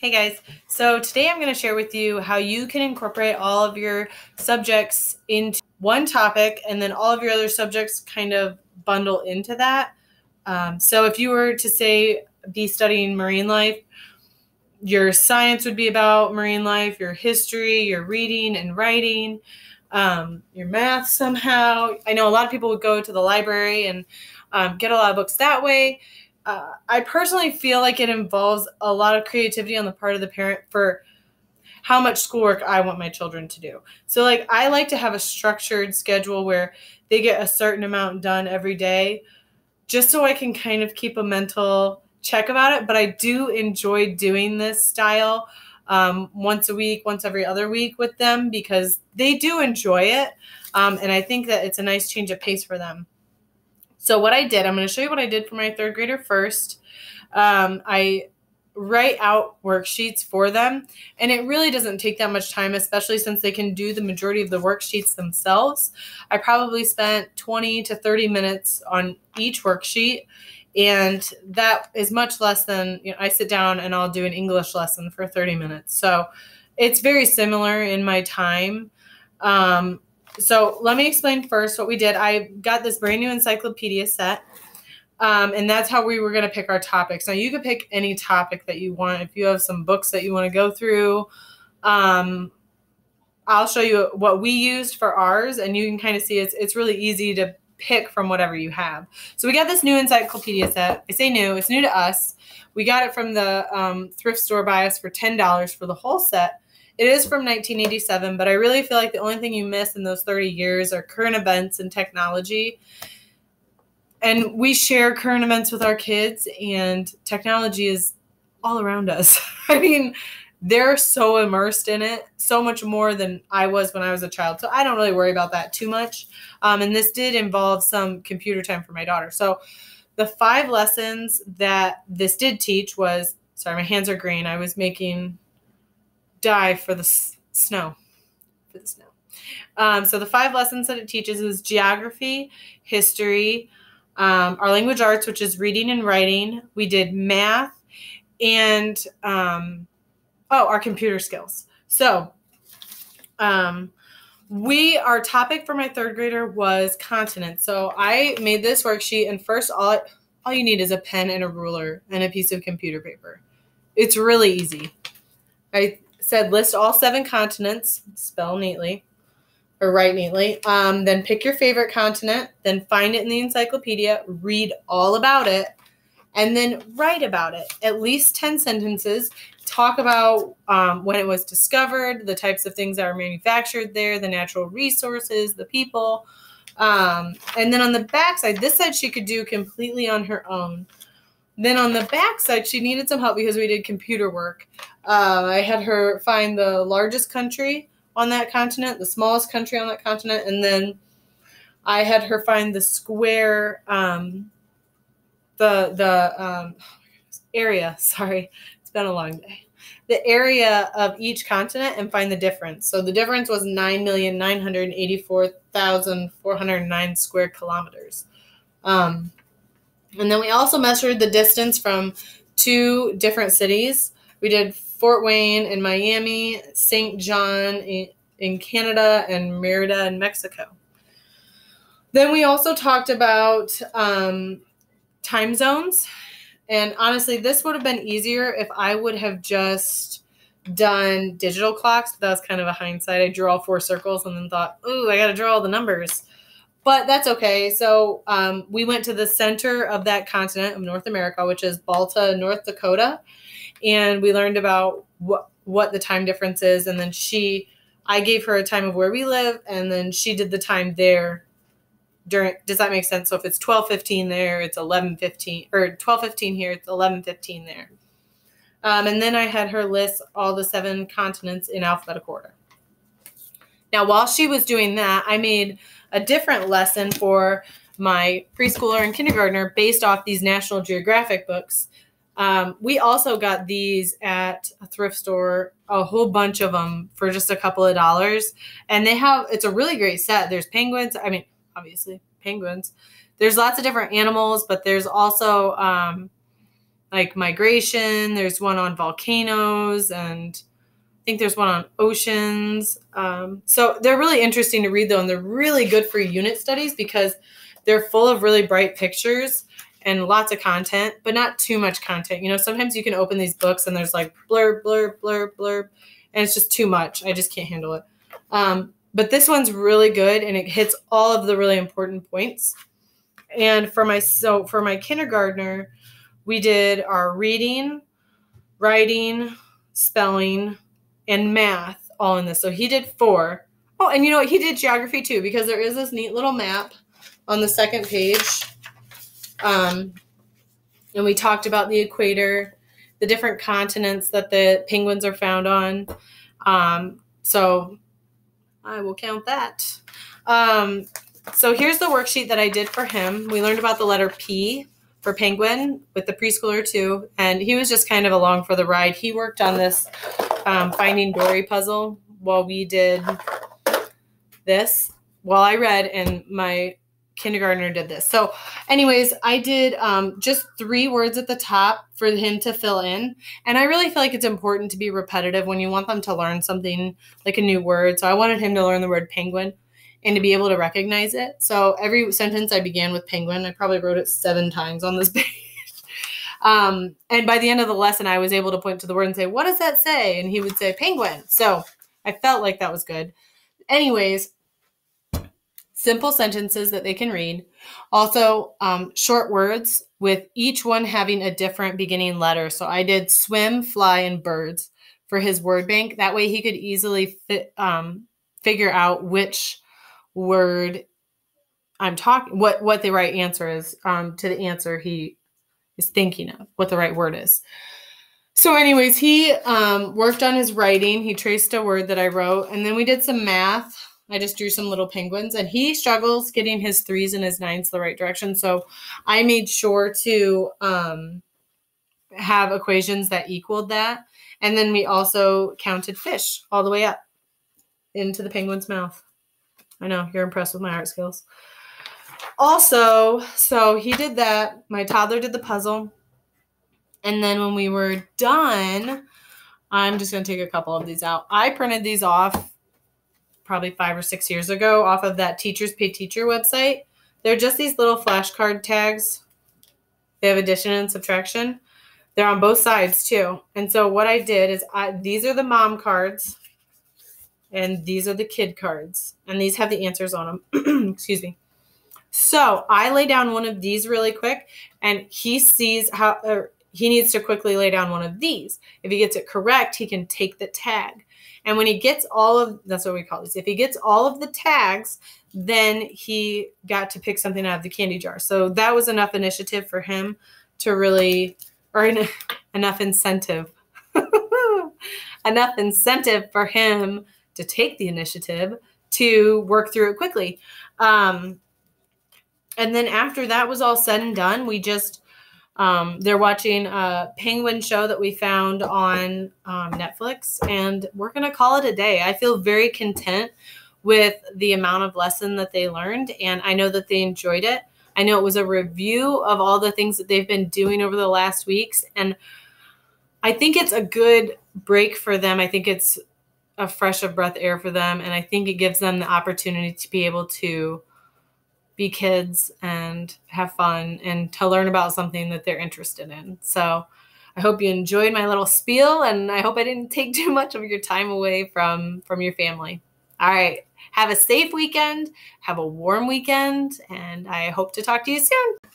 Hey guys, so today I'm going to share with you how you can incorporate all of your subjects into one topic and then all of your other subjects kind of bundle into that. So if you were to say be studying marine life, your science would be about marine life, your history, your reading and writing, your math somehow. I know a lot of people would go to the library and get a lot of books that way. I personally feel like it involves a lot of creativity on the part of the parent for how much schoolwork I want my children to do. So I like to have a structured schedule where they get a certain amount done every day just so I can kind of keep a mental check about it. But I do enjoy doing this style once a week, once every other week with them because they do enjoy it. And I think that it's a nice change of pace for them. So what I did, I'm going to show you what I did for my third grader first. I write out worksheets for them, and it really doesn't take that much time, especially since they can do the majority of the worksheets themselves. I probably spent 20 to 30 minutes on each worksheet, and that is much less than, I sit down and I'll do an English lesson for 30 minutes. So it's very similar in my time. So let me explain first what we did. I got this brand new encyclopedia set, and that's how we were going to pick our topics. Now, you could pick any topic that you want. If you have some books that you want to go through, I'll show you what we used for ours, and you can kind of see it's really easy to pick from whatever you have. So we got this new encyclopedia set. I say new. It's new to us. We got it from the thrift store by us for $10 for the whole set. It is from 1987, but I really feel like the only thing you miss in those 30 years are current events and technology. And we share current events with our kids, and technology is all around us. I mean, they're so immersed in it, so much more than I was when I was a child. So I don't really worry about that too much. And this did involve some computer time for my daughter. So the 5 lessons that this did teach was, sorry, my hands are green. I was making dye for the snow. So the 5 lessons that it teaches is geography, history, our language arts, which is reading and writing. We did math, and our computer skills. So our topic for my third grader was continents. So I made this worksheet, and first all you need is a pen and a ruler and a piece of computer paper. It's really easy. I said list all 7 continents, spell neatly, or write neatly. Then pick your favorite continent, then find it in the encyclopedia, read all about it, and then write about it. At least 10 sentences. Talk about when it was discovered, the types of things that are manufactured there, the natural resources, the people. And then on the back side, this side she could do completely on her own. Then on the back side, she needed some help because we did computer work. I had her find the largest country on that continent, the smallest country on that continent, and then I had her find the square, area. Sorry, it's been a long day. The area of each continent and find the difference. So the difference was 9,984,409 square kilometers. And then we also measured the distance from 2 different cities. We did Fort Wayne in Miami, St. John in Canada, and Merida in Mexico. Then we also talked about time zones. And honestly, this would have been easier if I would have just done digital clocks. But that was kind of a hindsight. I drew all 4 circles and then thought, ooh, I got to draw all the numbers. But that's okay. So we went to the center of that continent of North America, which is Balta, North Dakota. And we learned about what the time difference is. And then I gave her a time of where we live, and then she did the time there. Does that make sense? So if it's 12:15 there, it's 11:15, or 12:15 here, it's 11:15 there. And then I had her list all the 7 continents in alphabetical order. Now, while she was doing that, I made a different lesson for my preschooler and kindergartner based off these National Geographic books. We also got these at a thrift store, a whole bunch of them for just a couple of dollars. And it's a really great set. There's penguins. I mean, obviously penguins. There's lots of different animals, but there's also like migration. There's one on volcanoes, and I think there's one on oceans. So they're really interesting to read, though, and they're really good for unit studies because they're full of really bright pictures and lots of content, but not too much content. You know, sometimes you can open these books and there's like blurb, blurb, blurb, blurb, and it's just too much. I just can't handle it. But this one's really good, and it hits all of the really important points. And for my kindergartner, we did our reading, writing, spelling, and math all in this. So he did 4. Oh, and you know what? He did geography too, because there is this neat little map on the second page. And we talked about the equator, the different continents that the penguins are found on. So I will count that. So here's the worksheet that I did for him. We learned about the letter P for penguin with the preschooler too, and he was just kind of along for the ride. He worked on this Finding Dory puzzle while we did this, while I read, and my kindergartner did this. So anyways, I did just 3 words at the top for him to fill in. And I really feel like it's important to be repetitive when you want them to learn something like a new word. So I wanted him to learn the word penguin and to be able to recognize it. So every sentence I began with penguin. I probably wrote it 7 times on this page. And by the end of the lesson, I was able to point to the word and say, what does that say? And he would say penguin. So I felt like that was good. Anyways, simple sentences that they can read. Also, short words with each one having a different beginning letter. So I did swim, fly, and birds for his word bank. That way he could easily figure out which word I'm talking, what the right answer is to the answer he is thinking of, what the right word is. So anyways, he worked on his writing. He traced a word that I wrote, and then we did some math. I just drew some little penguins, and he struggles getting his 3s and his 9s the right direction. So I made sure to have equations that equaled that. And then we also counted fish all the way up into the penguin's mouth. I know, you're impressed with my art skills. Also, so he did that. My toddler did the puzzle. And then when we were done, I'm just going to take a couple of these out. I printed these off probably 5 or 6 years ago off of that Teachers Pay Teacher website. They're just these little flashcard tags. They have addition and subtraction. They're on both sides too. And so what I did is these are the mom cards and these are the kid cards. And these have the answers on them. Excuse me. So I lay down one of these really quick, and he sees how he needs to quickly lay down one of these. If he gets it correct, he can take the tag. And when he gets that's what we call this. If he gets all of the tags, then he got to pick something out of the candy jar. So that was enough initiative for him to really, or enough incentive. Enough incentive for him to take the initiative to work through it quickly. And then after that was all said and done, we just, they're watching a penguin show that we found on Netflix, and we're going to call it a day. I feel very content with the amount of lesson that they learned, and I know that they enjoyed it. I know it was a review of all the things that they've been doing over the last weeks, and I think it's a good break for them. I think it's a fresh of breath air for them, and I think it gives them the opportunity to be able to be kids and have fun and to learn about something that they're interested in. So I hope you enjoyed my little spiel, and I hope I didn't take too much of your time away from your family. All right. Have a safe weekend. Have a warm weekend, and I hope to talk to you soon.